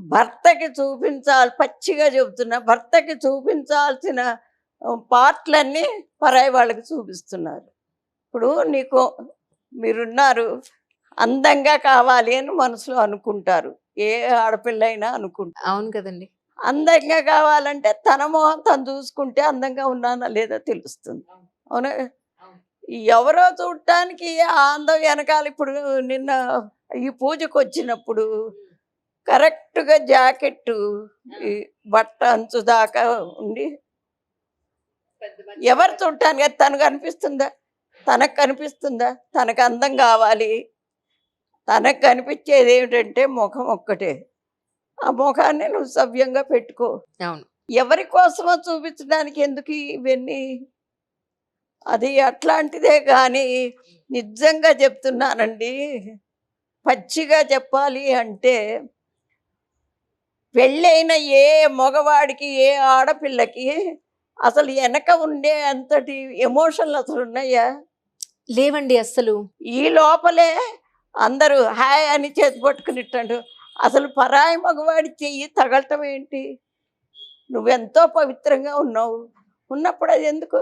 భర్తకి చూపించాలి, పచ్చిగా చెబుతున్నా, భర్తకి చూపించాల్సిన పార్ట్‌లన్నీ పరాయి వాళ్ళకి చూపిస్తున్నారు. ఇప్పుడు నీకు మీరున్నారు, అందంగా కావాలి అని మనసులో అనుకుంటారు. ఏ ఆడపిల్లైనా అనుకుంటారు. అవును కదండీ! అందంగా కావాలంటే తన మొహం తను చూసుకుంటే అందంగా ఉన్నానా లేదా తెలుస్తుంది. అవునా? ఎవరో చూడటానికి ఆ అందం వెనకాల ఇప్పుడు నిన్న ఈ పూజకొచ్చినప్పుడు కరెక్ట్‌గా జాకెట్టు ఈ బట్ట అంచు దాకా ఉండి ఎవరు చూడటానికి తను కనిపిస్తుందా? తనకు కనిపిస్తుందా? తనకు అందం కావాలి. తనకు కనిపించేదేమిటంటే ముఖం ఒక్కటే. ఆ మొఖాన్ని నువ్వు సవ్యంగా పెట్టుకో. అవును. ఎవరి కోసమో చూపించడానికి ఎందుకు ఇవన్నీ? అది అట్లాంటిదే గానీ నిజంగా చెప్తున్నానండి. పచ్చిగా చెప్పాలి అంటే పెళ్ళైన ఏ మగవాడికి, ఏ ఆడపిల్లకి అసలు ఎనక ఉండే అంతటి ఎమోషన్‌లు అసలున్నాయా? లేవండి అస్సలు. ఈ లోపలే అందరూ హాయ్ అని చేతి పట్టుకునిట్టండు. అసలు పరాయి మగవాడి చెయ్యి తగలటం ఏంటి? నువ్వెంతో పవిత్రంగా ఉన్నావు. ఉన్నప్పుడు అదెందుకు?